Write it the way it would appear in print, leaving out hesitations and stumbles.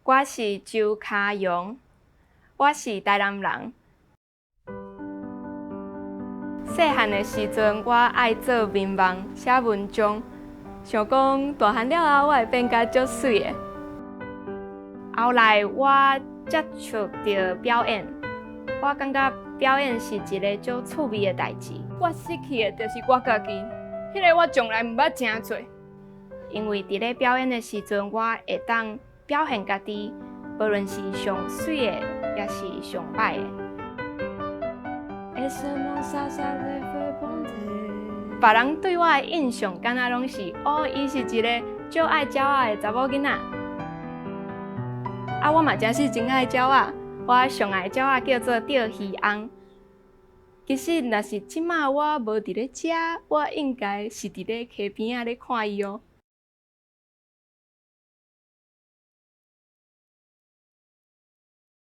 我是周卡阳，我是台南人。细汉的时阵，我爱做面网、写文章，想讲大汉了后，我会变甲足水的。后来我接触到表演，我感觉表演是一个足趣味的代志。我失去的就是我家己，迄个我从来毋捌真做。因为伫咧表演的时阵，我会当表现家己，无论是上水的，也是上歹的。别人对我的印象，敢若拢是伊是一个足爱鸟仔的查某囡仔。我嘛真是真爱鸟仔，我上爱鸟仔叫做钓鱼翁。其实，若是即马我无伫咧遮，我应该是伫咧溪边仔咧看伊哦。